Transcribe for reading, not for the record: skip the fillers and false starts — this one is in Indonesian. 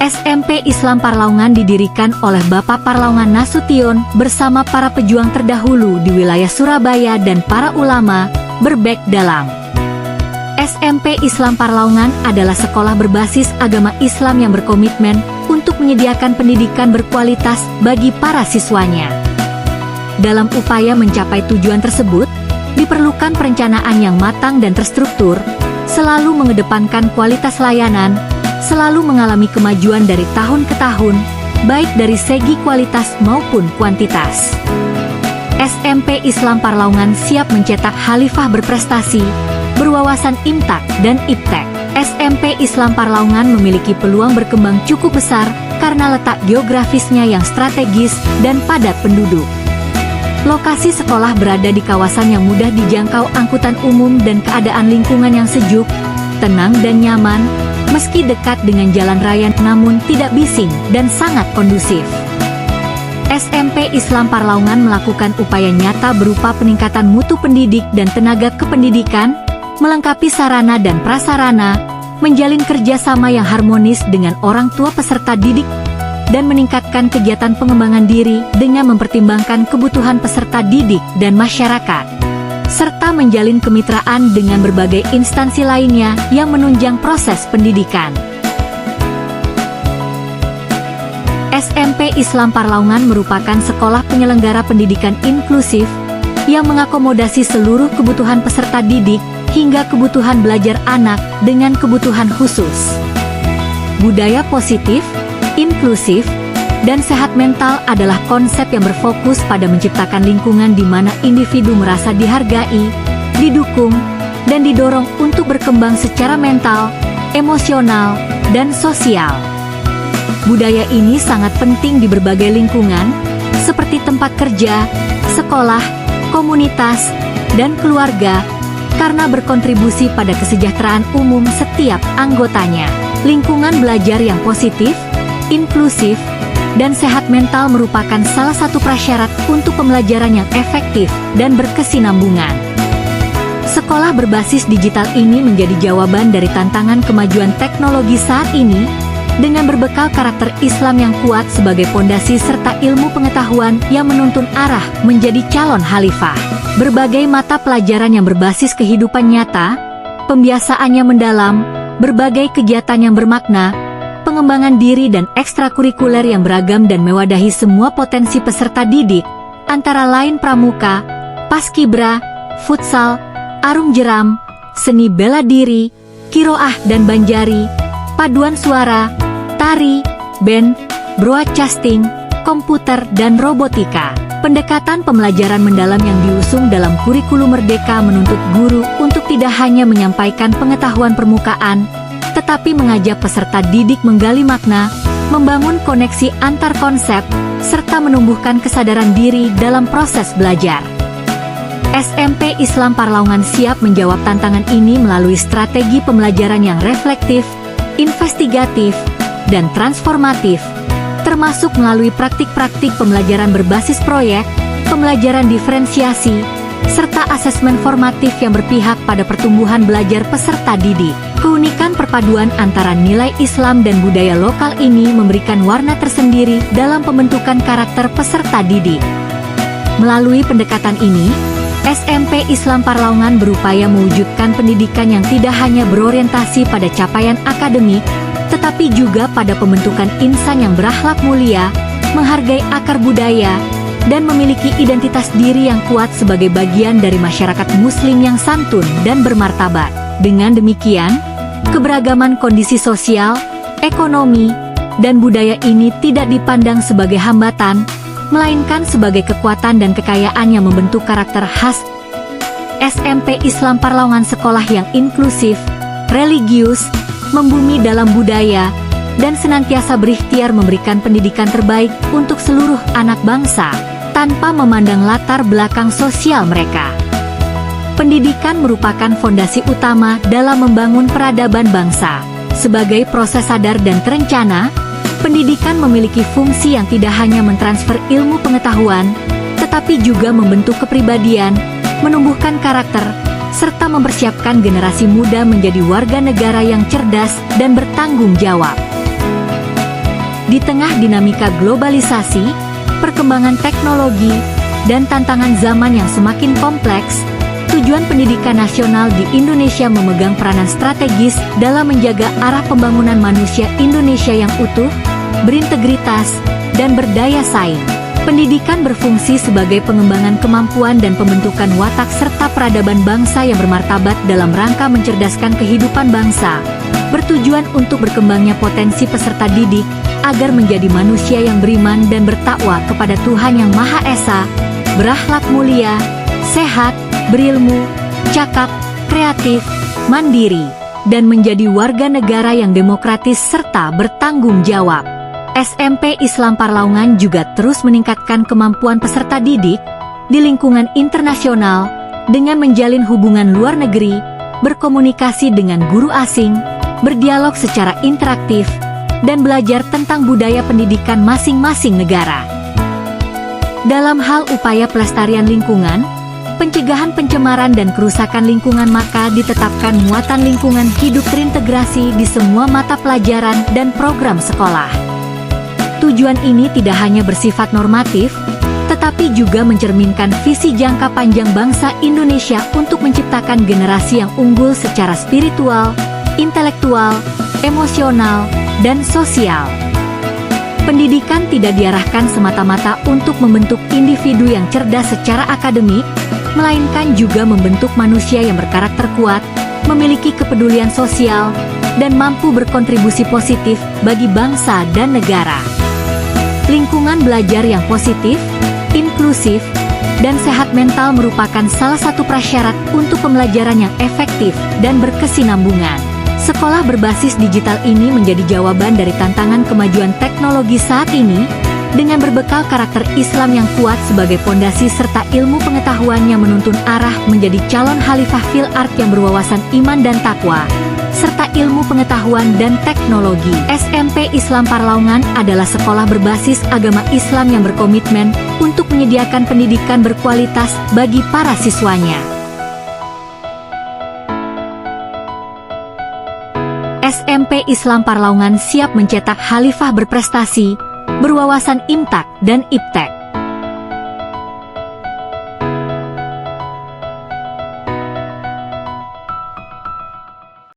SMP Islam Parlaungan didirikan oleh Bapak Parlaungan Nasution bersama para pejuang terdahulu di wilayah Surabaya dan para ulama berbek dalam. SMP Islam Parlaungan adalah sekolah berbasis agama Islam yang berkomitmen untuk menyediakan pendidikan berkualitas bagi para siswanya. Dalam upaya mencapai tujuan tersebut, diperlukan perencanaan yang matang dan terstruktur, selalu mengedepankan kualitas layanan, selalu mengalami kemajuan dari tahun ke tahun, baik dari segi kualitas maupun kuantitas. SMP Islam Parlaungan siap mencetak khalifah berprestasi, berwawasan imtak dan iptek. SMP Islam Parlaungan memiliki peluang berkembang cukup besar karena letak geografisnya yang strategis dan padat penduduk. Lokasi sekolah berada di kawasan yang mudah dijangkau angkutan umum dan keadaan lingkungan yang sejuk, tenang dan nyaman, meski dekat dengan jalan raya namun tidak bising dan sangat kondusif. SMP Islam Parlaungan melakukan upaya nyata berupa peningkatan mutu pendidik dan tenaga kependidikan, melengkapi sarana dan prasarana, menjalin kerjasama yang harmonis dengan orang tua peserta didik, dan meningkatkan kegiatan pengembangan diri dengan mempertimbangkan kebutuhan peserta didik dan masyarakat, serta menjalin kemitraan dengan berbagai instansi lainnya yang menunjang proses pendidikan. SMP Islam Parlaungan merupakan sekolah penyelenggara pendidikan inklusif yang mengakomodasi seluruh kebutuhan peserta didik hingga kebutuhan belajar anak dengan kebutuhan khusus. Budaya positif, inklusif, dan sehat mental adalah konsep yang berfokus pada menciptakan lingkungan di mana individu merasa dihargai, didukung, dan didorong untuk berkembang secara mental, emosional, dan sosial. Budaya ini sangat penting di berbagai lingkungan, seperti tempat kerja, sekolah, komunitas, dan keluarga, karena berkontribusi pada kesejahteraan umum setiap anggotanya. Lingkungan belajar yang positif, inklusif, dan sehat mental merupakan salah satu prasyarat untuk pembelajaran yang efektif dan berkesinambungan. Sekolah berbasis digital ini menjadi jawaban dari tantangan kemajuan teknologi saat ini, dengan berbekal karakter Islam yang kuat sebagai pondasi serta ilmu pengetahuan yang menuntun arah menjadi calon khalifah. Berbagai mata pelajaran yang berbasis kehidupan nyata, pembiasaannya mendalam, berbagai kegiatan yang bermakna, pengembangan diri dan ekstrakurikuler yang beragam dan mewadahi semua potensi peserta didik, antara lain pramuka, paskibra, futsal, arung jeram, seni bela diri, kiroah dan banjari, paduan suara, tari, band, broadcasting, komputer dan robotika. Pendekatan pembelajaran mendalam yang diusung dalam kurikulum Merdeka menuntut guru untuk tidak hanya menyampaikan pengetahuan permukaan, tetapi mengajak peserta didik menggali makna, membangun koneksi antar konsep, serta menumbuhkan kesadaran diri dalam proses belajar. SMP Islam Parlaungan siap menjawab tantangan ini melalui strategi pembelajaran yang reflektif, investigatif, dan transformatif, termasuk melalui praktik-praktik pembelajaran berbasis proyek, pembelajaran diferensiasi, serta asesmen formatif yang berpihak pada pertumbuhan belajar peserta didik. Keunikan perpaduan antara nilai Islam dan budaya lokal ini memberikan warna tersendiri dalam pembentukan karakter peserta didik. Melalui pendekatan ini, SMP Islam Parlaungan berupaya mewujudkan pendidikan yang tidak hanya berorientasi pada capaian akademik, tetapi juga pada pembentukan insan yang berakhlak mulia, menghargai akar budaya, dan memiliki identitas diri yang kuat sebagai bagian dari masyarakat Muslim yang santun dan bermartabat. Dengan demikian, keberagaman kondisi sosial, ekonomi, dan budaya ini tidak dipandang sebagai hambatan, melainkan sebagai kekuatan dan kekayaan yang membentuk karakter khas. SMP Islam Parlaungan sekolah yang inklusif, religius, membumi dalam budaya, dan senantiasa berikhtiar memberikan pendidikan terbaik untuk seluruh anak bangsa, tanpa memandang latar belakang sosial mereka. Pendidikan merupakan fondasi utama dalam membangun peradaban bangsa. Sebagai proses sadar dan terencana, pendidikan memiliki fungsi yang tidak hanya mentransfer ilmu pengetahuan, tetapi juga membentuk kepribadian, menumbuhkan karakter, serta mempersiapkan generasi muda menjadi warga negara yang cerdas dan bertanggung jawab. Di tengah dinamika globalisasi, perkembangan teknologi, dan tantangan zaman yang semakin kompleks, Tujuan Pendidikan Nasional di Indonesia memegang peranan strategis dalam menjaga arah pembangunan manusia Indonesia yang utuh, berintegritas, dan berdaya saing. Pendidikan berfungsi sebagai pengembangan kemampuan dan pembentukan watak serta peradaban bangsa yang bermartabat dalam rangka mencerdaskan kehidupan bangsa, bertujuan untuk berkembangnya potensi peserta didik, agar menjadi manusia yang beriman dan bertakwa kepada Tuhan Yang Maha Esa, berakhlak mulia, sehat, berilmu, cakap, kreatif, mandiri, dan menjadi warga negara yang demokratis serta bertanggung jawab. SMP Islam Parlaungan juga terus meningkatkan kemampuan peserta didik di lingkungan internasional dengan menjalin hubungan luar negeri, berkomunikasi dengan guru asing, berdialog secara interaktif, dan belajar tentang budaya pendidikan masing-masing negara. Dalam hal upaya pelestarian lingkungan, pencegahan pencemaran dan kerusakan lingkungan, maka ditetapkan muatan lingkungan hidup terintegrasi di semua mata pelajaran dan program sekolah. Tujuan ini tidak hanya bersifat normatif, tetapi juga mencerminkan visi jangka panjang bangsa Indonesia untuk menciptakan generasi yang unggul secara spiritual, intelektual, emosional, dan sosial. Pendidikan tidak diarahkan semata-mata untuk membentuk individu yang cerdas secara akademik, melainkan juga membentuk manusia yang berkarakter kuat, memiliki kepedulian sosial, dan mampu berkontribusi positif bagi bangsa dan negara. Lingkungan belajar yang positif, inklusif, dan sehat mental merupakan salah satu prasyarat untuk pembelajaran yang efektif dan berkesinambungan. Sekolah berbasis digital ini menjadi jawaban dari tantangan kemajuan teknologi saat ini, dengan berbekal karakter Islam yang kuat sebagai pondasi serta ilmu pengetahuan yang menuntun arah menjadi calon khalifah fil ard yang berwawasan iman dan takwa, serta ilmu pengetahuan dan teknologi. SMP Islam Parlaungan adalah sekolah berbasis agama Islam yang berkomitmen untuk menyediakan pendidikan berkualitas bagi para siswanya. SMP Islam Parlaungan siap mencetak khalifah berprestasi, berwawasan imtak dan iptek.